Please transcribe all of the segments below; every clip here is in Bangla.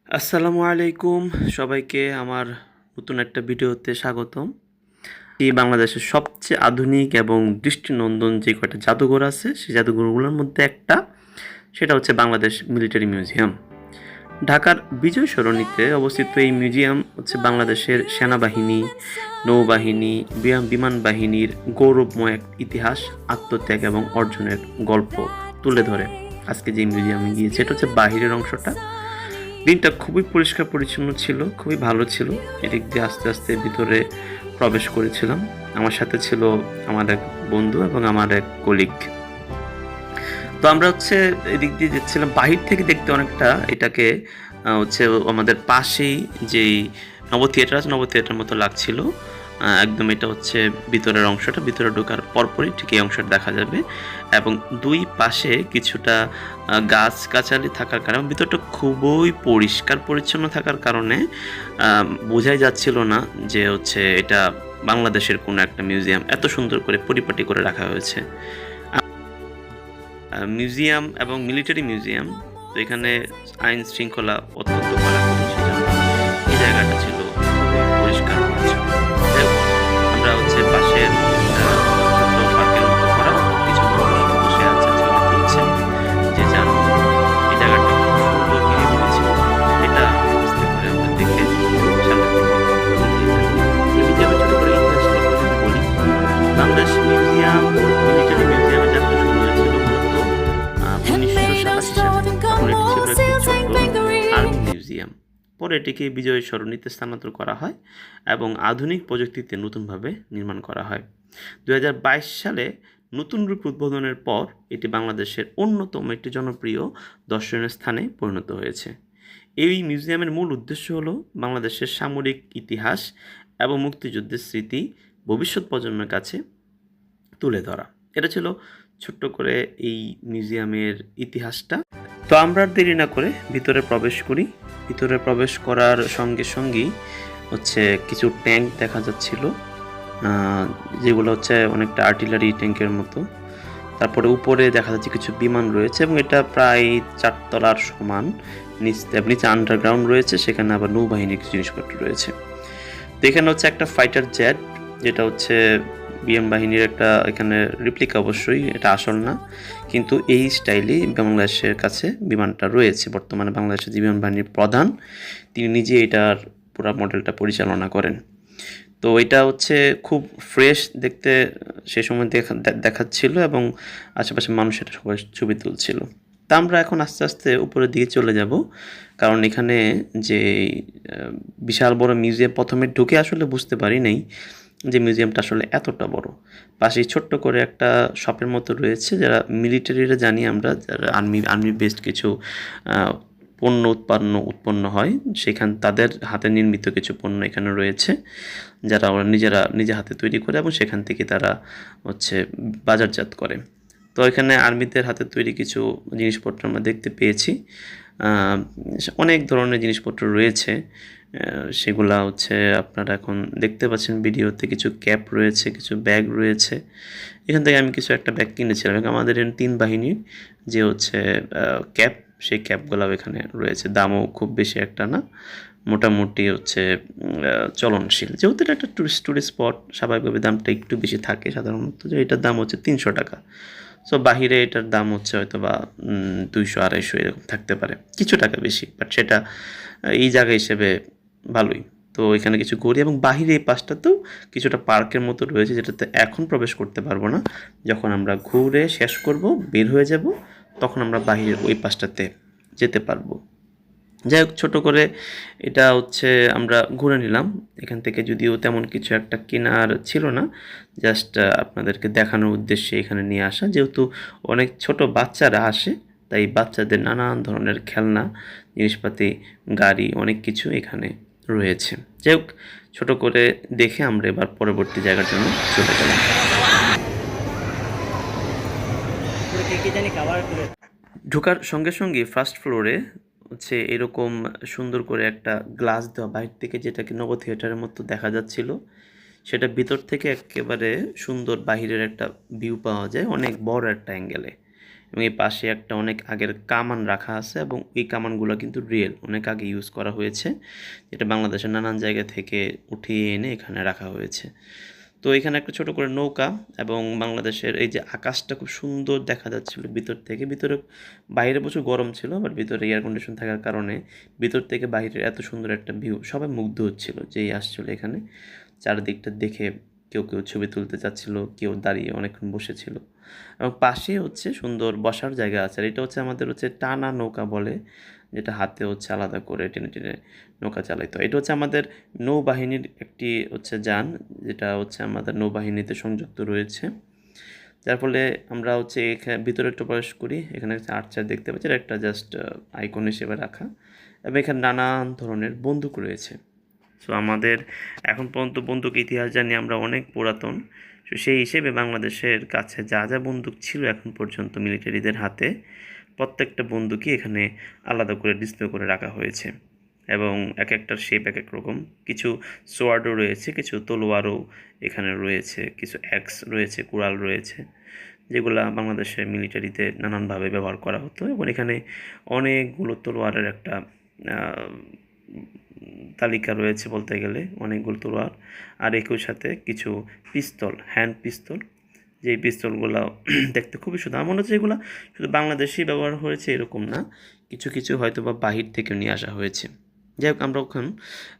আসসালামু আলাইকুম সবাইকে আমার নতুন একটা ভিডিওতে স্বাগতম। এই বাংলাদেশের সবচেয়ে আধুনিক এবং দৃষ্টিনন্দন যে কয়টা জাদুঘর আছে সেই জাদুঘরগুলোর মধ্যে একটা সেটা হচ্ছে বাংলাদেশ মিলিটারি মিউজিয়াম। ঢাকার বিজয় সরণিতে অবস্থিত এই মিউজিয়াম হচ্ছে বাংলাদেশের সেনাবাহিনী, নৌবাহিনী, বিমান বাহিনীর গৌরবময় এক ইতিহাস, আত্মত্যাগ এবং অর্জনের গল্প তুলে ধরে। আজকে যে মিউজিয়ামে গিয়েছে এটা হচ্ছে বাহিরের অংশটা। দিনটা খুবই পরিষ্কার পরিচ্ছন্ন ছিল, খুবই ভালো ছিল। এদিক দিয়ে আস্তে আস্তে ভিতরে প্রবেশ করেছিলাম। আমার সাথে ছিল আমার এক বন্ধু এবং আমার এক কলিগ। তো আমরা হচ্ছে এদিক দিয়ে যাচ্ছিলাম, বাহির থেকে দেখতে অনেকটা এটাকে হচ্ছে আমাদের পাশেই যেই নব থিয়েটার আছে, নব থিয়েটার মতো লাগছিল। একদম এটা হচ্ছে ভিতরের অংশটা, ভিতরে ঢোকার পরপরই ঠিক এই অংশটা দেখা যাবে এবং দুই পাশে কিছুটা গাছ গাছালি থাকার কারণে ভিতরটা খুবই পরিষ্কার পরিচ্ছন্ন থাকার কারণে বোঝাই যাচ্ছিল না যে হচ্ছে এটা বাংলাদেশের কোনো একটা মিউজিয়াম। এত সুন্দর করে পরিপাটি করে রাখা হয়েছে মিউজিয়াম এবং মিলিটারি মিউজিয়াম। তো এখানে আইন শৃঙ্খলা অত্যন্ত কড়াকড়ি, সেজন্য এই জায়গাটা ছিল পরিষ্কার পরিচ্ছন্ন। আমরা হচ্ছে পাশের ছোট্ট পার্কের মতো করা কিছু মানুষ বসে আছে, ছবি তুলছে যে যার মতো। এই জায়গাটা খুব সুন্দর নিরিবিলি ছিল, এটা বুঝতে পারে আমরা দেখে সামনে থেকে মিউজিয়ামের ছোট করে ইতিহাসটা একটু যদি বলি। বাংলাদেশ মিউজিয়াম মিলিটারি মিউজিয়ামের যাত্রা শুরু হয়েছিল মূলত 1987 সালে। তখন এটি ছিল একটি ছোট্ট আর্মি মিউজিয়াম। পরে এটিকে বিজয় সরণিতে স্থানান্তর করা হয় এবং আধুনিক প্রযুক্তিতে নতুনভাবে নির্মাণ করা হয়। 2022 সালে নতুন রূপ উদ্বোধনের পর এটি বাংলাদেশের অন্যতম একটি জনপ্রিয় দর্শনীয় স্থানে পরিণত হয়েছে। এই মিউজিয়ামের মূল উদ্দেশ্য হলো বাংলাদেশের সামরিক ইতিহাস এবং মুক্তিযুদ্ধের স্মৃতি ভবিষ্যৎ প্রজন্মের কাছে তুলে ধরা। এটা ছিল ছোট্ট করে এই মিউজিয়ামের ইতিহাসটা। তো আমরা আর দেরি না করে ভিতরে প্রবেশ করি। ভিতরে প্রবেশ করার সঙ্গে সঙ্গেই হচ্ছে কিছু ট্যাঙ্ক দেখা যাচ্ছিল, যেগুলো হচ্ছে অনেকটা আর্টিলারি ট্যাঙ্কের মতো। তারপরে উপরে দেখা যাচ্ছে কিছু বিমান রয়েছে এবং এটা প্রায় 4 তলার সমান। নিচে আন্ডারগ্রাউন্ড রয়েছে, সেখানে আবার নৌবাহিনীর কিছু জিনিসপত্র রয়েছে। তো এখানে হচ্ছে একটা ফাইটার জেট, যেটা হচ্ছে বিমান বাহিনীর একটা এখানে রিপ্লিকা, অবশ্যই এটা আসল না, কিন্তু এই স্টাইলেই বাংলাদেশের কাছে বিমানটা রয়েছে। বর্তমানে বাংলাদেশের যে বিমান বাহিনীর প্রধান, তিনি নিজে এটার পুরো মডেলটা পরিচালনা করেন। তো এটা হচ্ছে খুব ফ্রেশ দেখতে সে সময় দেখাচ্ছিল এবং আশেপাশে মানুষ এটা সবাই ছবি তুলছিল। তা আমরা এখন আস্তে আস্তে উপরের দিকে চলে যাব, কারণ এখানে যে বিশাল বড় মিউজিয়াম, প্রথমে ঢুকে আসলে বুঝতে পারি নাই যে মিউজিয়ামটা আসলে এতটা বড়। পাশেই ছোট্ট করে একটা শপের মতো রয়েছে, যারা মিলিটারিরা জানি আমরা, যারা আর্মি বেসড কিছু পণ্য উৎপন্ন হয়, সেখান তাদের হাতে নির্মিত কিছু পণ্য এখানে রয়েছে, যারা ওরা নিজে হাতে তৈরি করে এবং সেখান থেকে তারা হচ্ছে বাজারজাত করে। তো এখানে আর্মিদের হাতে তৈরি কিছু জিনিসপত্র আমরা দেখতে পেয়েছি। অনেক ধরনের জিনিসপত্র রয়েছে, সেগুলা হচ্ছে আপনারা এখন দেখতে পাচ্ছেন ভিডিওতে। কিছু ক্যাপ রয়েছে, কিছু ব্যাগ রয়েছে। এখান থেকে আমি কিছু একটা ব্যাগ কিনেছিলাম এবং আমাদের 3 বাহিনীর যে হচ্ছে ক্যাপ, সেই ক্যাপগুলাও এখানে রয়েছে। দামও খুব বেশি একটা না, মোটামুটি হচ্ছে চলনশীল। যেহেতু এটা একটা টুরিস্ট স্পট, স্বাভাবিকভাবে দামটা একটু বেশি থাকে সাধারণত। যে এটার দাম হচ্ছে 300 টাকা। সো বাহিরে এটার দাম হচ্ছে হয়তো বা 200-250 এরকম থাকতে পারে, কিছু টাকা বেশি, বাট সেটা এই জায়গা হিসেবে ভালোই। তো এখানে কিছু ঘুরি এবং বাহিরে এই পাশটাতেও কিছুটা পার্কের মতো রয়েছে, যেটাতে এখন প্রবেশ করতে পারবো না। যখন আমরা ঘুরে শেষ করব, বের হয়ে যাব, তখন আমরা বাহিরের ওই পাশটাতে যেতে পারবো। যাই হোক, ছোটো করে এটা হচ্ছে আমরা ঘুরে নিলাম এখান থেকে। যদিও তেমন কিছু একটা কেনার ছিল না, জাস্ট আপনাদেরকে দেখানোর উদ্দেশ্যে এখানে নিয়ে আসা। যেহেতু অনেক ছোট বাচ্চারা আসে, তাই বাচ্চাদের নানান ধরনের খেলনা জিনিসপাতি, গাড়ি, অনেক কিছু এখানে রয়েছে। যাই হোক, ছোটো করে দেখে আমরা এবার পরবর্তী জায়গার জন্য চলে গেলাম। ঢোকার সঙ্গে সঙ্গে ফার্স্ট ফ্লোরে হচ্ছে এরকম সুন্দর করে একটা গ্লাস দেওয়া, বাইরে থেকে যেটাকে নব থিয়েটারের মতো দেখা যাচ্ছিল, সেটা ভিতর থেকে একেবারে সুন্দর বাহিরের একটা ভিউ পাওয়া যায়, অনেক বড় একটা অ্যাঙ্গেলে। এবং এই পাশে একটা অনেক আগের কামান রাখা আছে এবং এই কামানগুলো কিন্তু রিয়েল, অনেক আগে ইউজ করা হয়েছে, যেটা বাংলাদেশের নানান জায়গা থেকে উঠিয়ে এনে এখানে রাখা হয়েছে। তো এখানে একটা ছোট করে নৌকা এবং বাংলাদেশের এই যে আকাশটা খুব সুন্দর দেখা যাচ্ছিল ভিতর থেকে। ভিতরে বাইরে প্রচুর গরম ছিল, বাট ভিতরে এয়ার কন্ডিশন থাকার কারণে ভিতর থেকে বাইরের এত সুন্দর একটা ভিউ, সবাই মুগ্ধ হচ্ছিল যেই আসছিল এখানে। চারিদিকটা দেখে কেউ কেউ ছবি তুলতে চাচ্ছিল, কেউ দাঁড়িয়ে অনেকক্ষণ বসেছিল। এবং পাশে হচ্ছে সুন্দর বসার জায়গা আছে। আর এটা হচ্ছে আমাদের হচ্ছে টানা নৌকা বলে, যেটা হাতে হচ্ছে আলাদা করে টেনে টেনে নৌকা চালাইতো। এটা হচ্ছে আমাদের নৌবাহিনীর একটি হচ্ছে যান, যেটা হচ্ছে আমাদের নৌবাহিনীতে সংযুক্ত রয়েছে। যার ফলে আমরা হচ্ছে এখানে ভিতরে একটু প্রবেশ করি, এখানে একটা আর্চার দেখতে পাচ্ছি, এটা একটা জাস্ট আইকন হিসেবে রাখা, এবং এখানে নানান ধরনের বন্দুক রয়েছে। সো আমাদের এখন পর্যন্ত বন্দুক ইতিহাস জানি আমরা অনেক পুরাতন। সো সেই হিসেবে বাংলাদেশের কাছে যা যা বন্দুক ছিল এখন পর্যন্ত মিলিটারিদের হাতে, প্রত্যেকটা বন্দুকই এখানে আলাদা করে ডিসপ্লে করে রাখা হয়েছে এবং এক একটার শেপ এক এক রকম। কিছু সোয়ার্ডও রয়েছে, কিছু তলোয়ারও এখানে রয়েছে, কিছু অ্যাক্স রয়েছে, কুড়াল রয়েছে, যেগুলো বাংলাদেশের মিলিটারিতে নানানভাবে ব্যবহার করা হতো। এবং এখানে অনেকগুলো তলোয়ারের একটা তালিকা রয়েছে বলতে গেলে, অনেকগুলো তলোয়ার। আর একই সাথে কিছু পিস্তল, হ্যান্ড পিস্তল, যেই পিস্তলগুলো দেখতে খুবই সুন্দর। আমার মনে হচ্ছে এগুলো শুধু বাংলাদেশেই ব্যবহার হয়েছে এরকম না, কিছু কিছু হয়তো বা বাহির থেকে নিয়ে আসা হয়েছে। যাই হোক, আমরা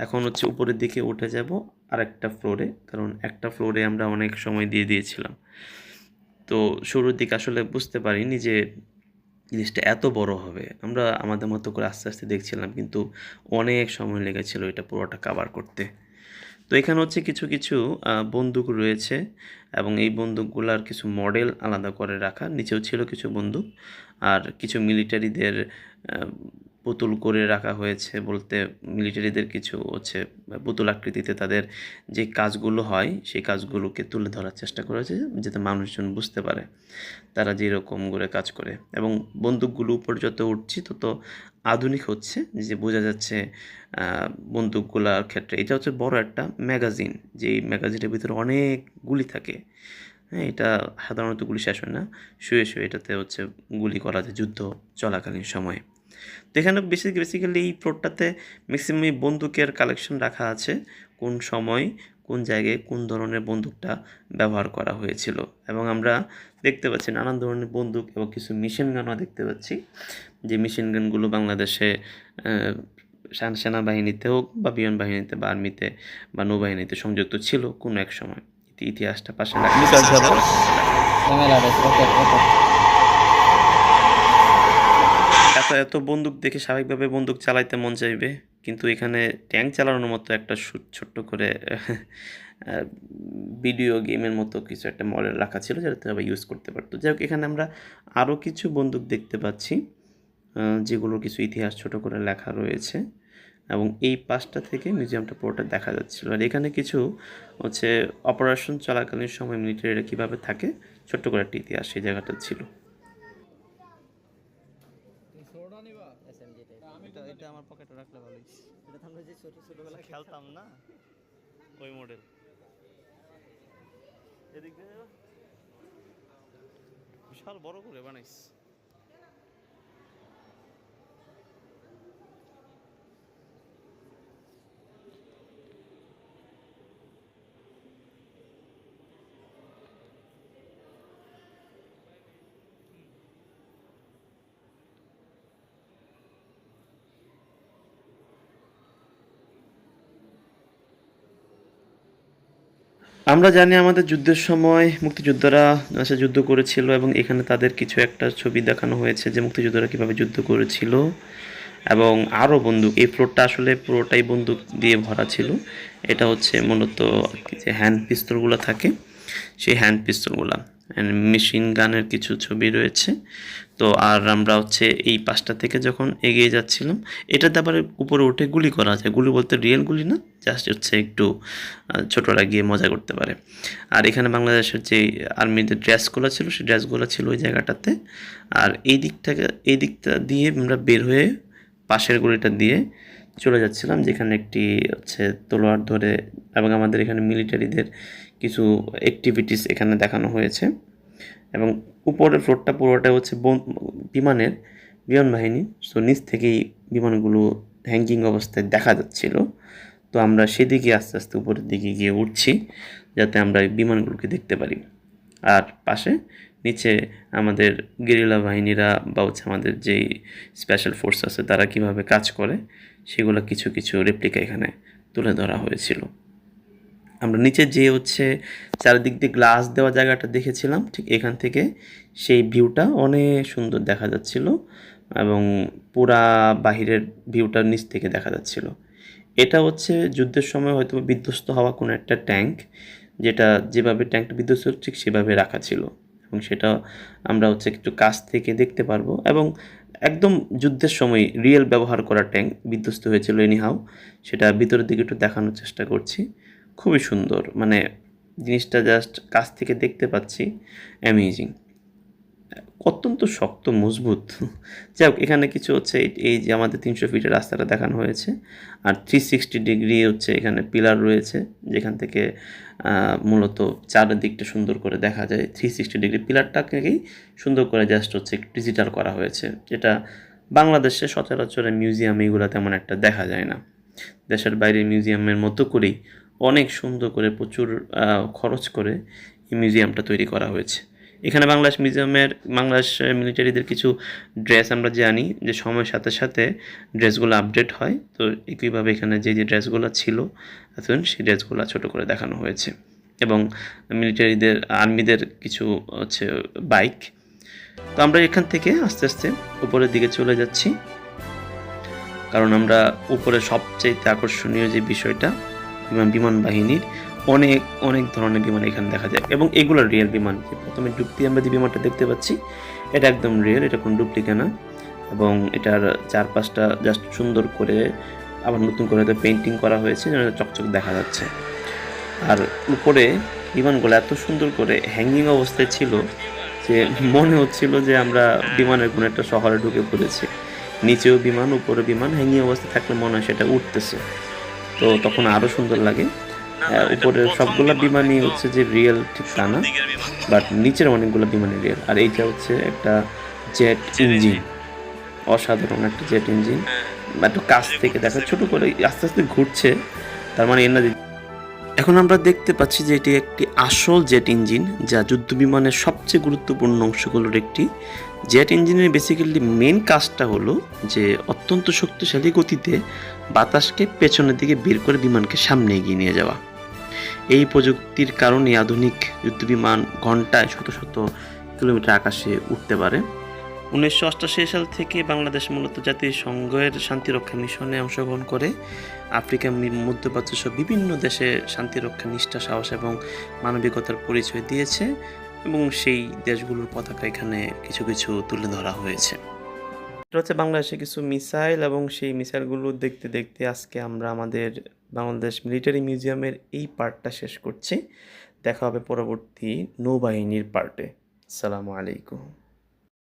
এখন হচ্ছে উপরের দিকে উঠে যাব আরেকটা ফ্লোরে, কারণ একটা ফ্লোরে আমরা অনেক সময় দিয়ে দিয়েছিলাম। তো শুরুর দিকে আসলে বুঝতে পারিনি যে জিনিসটা এত বড় হবে। আমরা আমাদের মতো করে আস্তে আস্তে দেখছিলাম, কিন্তু অনেক সময় লেগেছিল এটা পুরোটা কাভার করতে। তো এখানে হচ্ছে কিছু কিছু বন্দুক রয়েছে এবং এই বন্দুকগুলার কিছু মডেল আলাদা করে রাখা, নিচেও ছিল কিছু বন্দুক। আর কিছু মিলিটারিদের পুতুল করে রাখা হয়েছে, বলতে মিলিটারিদের কিছু হচ্ছে পুতুল আকৃতিতে তাদের যে কাজগুলো হয় সেই কাজগুলোকে তুলে ধরার চেষ্টা করেছে, যাতে মানুষজন বুঝতে পারে তারা যেরকম করে কাজ করে। এবং বন্দুকগুলো উপর যত উঠছি তত আধুনিক হচ্ছে, যে বোঝা যাচ্ছে বন্দুকগুলার ক্ষেত্রে। এটা হচ্ছে বড় একটা ম্যাগাজিন, যেই ম্যাগাজিনের ভিতরে অনেক গুলি থাকে। হ্যাঁ, এটা সাধারণত গুলি শেষ হয় না, শুয়ে শুয়ে এটাতে হচ্ছে গুলি করা যায় যুদ্ধ চলাকালীন সময়ে। তো এখানে বেসিক্যালি এই ফ্লোরটাতে ম্যাক্সিমাম বন্দুকের কালেকশন রাখা আছে, কোন সময় কোন জায়গায় কোন ধরনের বন্দুকটা ব্যবহার করা হয়েছিল। এবং আমরা দেখতে পাচ্ছি নানান ধরনের বন্দুক এবং কিছু মেশিন গানও দেখতে পাচ্ছি, যে মেশিন গানগুলো বাংলাদেশে সেনাবাহিনীতে হোক বা বিমান বাহিনীতে বা আর্মিতে বা নৌবাহিনীতে সংযুক্ত ছিল কোনো এক সময়। ইতিহাসটা পাশে এত বন্দুক দেখে স্বাভাবিকভাবে বন্দুক চালাইতে মন চাইবে, কিন্তু এখানে ট্যাঙ্ক চালানোর মতো একটা ছোট্ট করে ভিডিও গেমের মতো কিছু একটা মডেল রাখা ছিল, যেটাতে সবাই ইউজ করতে পারতো। যাই হোক, এখানে আমরা আরও কিছু বন্দুক দেখতে পাচ্ছি, যেগুলোর কিছু ইতিহাস ছোট করে লেখা রয়েছে, এবং এই পাশটা থেকে মিউজিয়ামটা পুরোটা দেখা যাচ্ছিল। আর এখানে কিছু হচ্ছে অপারেশন চলাকালীন সময় মিলিটারিরা কীভাবে থাকে, ছোট্ট করে একটা ইতিহাস সেই জায়গাটা ছিল। এটা আমার পকেটে রাখলে ভালোই, এটা তো আমরা যে ছোটবেলা খেলতাম না ওই মডেল। এদিক দিয়ে বিশাল বড় করে বানাইস। আমরা জানি আমাদের যুদ্ধের সময় মুক্তিযোদ্ধারা যুদ্ধ করেছিল, এবং এখানে তাদের কিছু একটা ছবি দেখানো হয়েছে যে মুক্তিযোদ্ধারা কীভাবে যুদ্ধ করেছিল। এবং আরও বন্দুক, এই ফ্লোরটা আসলে পুরোটাই বন্দুক দিয়ে ভরা ছিল। এটা হচ্ছে মূলত যে হ্যান্ড পিস্তলগুলো থাকে, সেই হ্যান্ড পিস্তলগুলো, মেশিন গানের কিছু ছবি রয়েছে। তো আর আমরা হচ্ছে এই পাশটা থেকে যখন এগিয়ে যাচ্ছিলাম, এটাতে আবার উপরে উঠে গুলি করা যায়। গুলি বলতে রিয়েল গুলি না, জাস্ট হচ্ছে একটু ছোটরা গিয়ে মজা করতে পারে। আর এখানে বাংলাদেশের যে আর্মিদের ড্রেসগুলো ছিল, সেই ড্রেসগুলো ছিল ওই জায়গাটাতে। আর এই দিকটা দিয়ে আমরা বের হয়ে পাশের গলিটা দিয়ে চলে যাচ্ছিলাম, যেখানে একটি হচ্ছে তলোয়ার ধরে, এবং আমাদের এখানে মিলিটারিদের কিছু অ্যাক্টিভিটিস এখানে দেখানো হয়েছে। এবং উপরের ফ্লোরটা পুরোটা হচ্ছে বিমান বাহিনী। সো নিচ থেকেই বিমানগুলো হ্যাঙ্গিং অবস্থায় দেখা যাচ্ছিল। তো আমরা সেদিকে আস্তে আস্তে উপরের দিকে গিয়ে উঠছি যাতে আমরা এই বিমানগুলোকে দেখতে পারি। আর পাশে নিচে আমাদের গেরিলা বাহিনীরা বা হচ্ছে আমাদের যেই স্পেশাল ফোর্স আছে তারা কিভাবে কাজ করে সেগুলো কিছু কিছু রেপ্লিকা এখানে তুলে ধরা হয়েছিল। আমরা নিচে যে হচ্ছে চারিদিক দিয়ে গ্লাস দেওয়া জায়গাটা দেখেছিলাম, ঠিক এখান থেকে সেই ভিউটা অনেক সুন্দর দেখা যাচ্ছিল এবং পুরা বাহিরের ভিউটা নিচ থেকে দেখা যাচ্ছিল। এটা হচ্ছে যুদ্ধের সময় হয়তো বিধ্বস্ত হওয়া কোনো একটা ট্যাঙ্ক, যেটা যেভাবে ট্যাঙ্কটা বিধ্বস্ত ঠিক সেভাবে রাখা ছিল এবং সেটা আমরা হচ্ছে একটু কাছ থেকে দেখতে পারবো। এবং একদম যুদ্ধের সময় রিয়েল ব্যবহার করা ট্যাঙ্ক বিধ্বস্ত হয়েছিল এনিহাও, সেটা ভিতরের দিকে একটু দেখানোর চেষ্টা করছি। খুবই সুন্দর, মানে জিনিসটা জাস্ট কাছ থেকে দেখতে পাচ্ছি, অ্যামেজিং, অত্যন্ত শক্ত মজবুত। যাই হোক, এখানে কিছু হচ্ছে এই যে আমাদের 300 ফিটের রাস্তাটা দেখানো হয়েছে, আর 360 ডিগ্রি হচ্ছে এখানে পিলার রয়েছে যেখান থেকে মূলত চারিদিকটা সুন্দর করে দেখা যায়। 360 ডিগ্রি পিলারটাকেই সুন্দর করে জাস্ট হচ্ছে ডিজিটাল করা হয়েছে, যেটা বাংলাদেশে সচরাচর মিউজিয়ামে এগুলো তেমন একটা দেখা যায় না। দেশের বাইরে মিউজিয়ামের মতো করেই অনেক সুন্দর করে প্রচুর খরচ করে এই মিউজিয়ামটা তৈরি করা হয়েছে। এখানে বাংলাদেশ মিলিটারিদের কিছু ড্রেস আমরা জানি যে সময়ের সাথে সাথে ড্রেসগুলো আপডেট হয়, তো একইভাবে এখানে যে যে ড্রেসগুলো ছিল এখন সেই ড্রেসগুলো ছোটো করে দেখানো হয়েছে। এবং আর্মিদের কিছু হচ্ছে বাইক। তো আমরা এখান থেকে আস্তে আস্তে উপরের দিকে চলে যাচ্ছি, কারণ আমরা উপরে সবচেয়ে আকর্ষণীয় যে বিষয়টা বিমান বাহিনীর অনেক অনেক ধরনের বিমান এখানে দেখা যায় এবং এগুলো রিয়েল বিমান। প্রথমে ডুবতে আমরা যে বিমানটা দেখতে পাচ্ছি এটা একদম রিয়েল, এটা কোনো ডুপ্লিকেট না। এবং এটার চারপাশটা জাস্ট সুন্দর করে আবার নতুন করে হয়তো পেন্টিং করা হয়েছে যেন চকচক দেখা যাচ্ছে। আর উপরে বিমানগুলো এত সুন্দর করে হ্যাঙ্গিং অবস্থায় ছিল যে মনে হচ্ছিল যে আমরা বিমানের কোনো একটা শহরে ঢুকে পড়েছি। নিচেও বিমান, উপরে বিমান, হ্যাঙ্গিং অবস্থায় থাকলে মনে হয় সেটা উঠতেছে, তো তখন আরও সুন্দর লাগে। উপরের সবগুলো বিমানই হচ্ছে যে রিয়েল ঠিক তা না, বাট নিচের অনেকগুলো বিমানই রিয়েল। আর এইটা হচ্ছে একটা জেট ইঞ্জিন, অসাধারণ একটা জেট ইঞ্জিন। একটু কাছ থেকে দেখা, ছোটো করে আস্তে আস্তে ঘুরছে, তার মানে এর না। এখন আমরা দেখতে পাচ্ছি যে এটি একটি আসল জেট ইঞ্জিন, যা যুদ্ধ বিমানের সবচেয়ে গুরুত্বপূর্ণ অংশগুলোর একটি। জেট ইঞ্জিনের বেসিক্যালি মেন কাজটা হলো যে অত্যন্ত শক্তিশালী গতিতে বাতাসকে পেছনের দিকে বের করে বিমানকে সামনে এগিয়ে নিয়ে যাওয়া। এই প্রযুক্তির কারণে আধুনিক যুদ্ধবিমান ঘন্টায় শত শত কিলোমিটার আকাশে উঠতে পারে। 1988 সাল থেকে বাংলাদেশ মূলত জাতিসংঘের শান্তিরক্ষা মিশনে অংশগ্রহণ করে আফ্রিকা, মধ্যপ্রাচ্য সহ বিভিন্ন দেশে শান্তিরক্ষা নিষ্ঠা, সাহস এবং মানবিকতার পরিচয় দিয়েছে এবং সেই দেশগুলোর পতাকা এখানে কিছু কিছু তুলে ধরা হয়েছে। এটা হচ্ছে বাংলাদেশে কিছু মিসাইল, এবং সেই মিসাইলগুলো দেখতে দেখতে আজকে আমরা আমাদের বাংলাদেশ মিলিটারি মিউজিয়ামের এই পার্টটা শেষ করছি। দেখা হবে পরবর্তী নৌবাহিনীর পার্টে। আসসালামু আলাইকুম।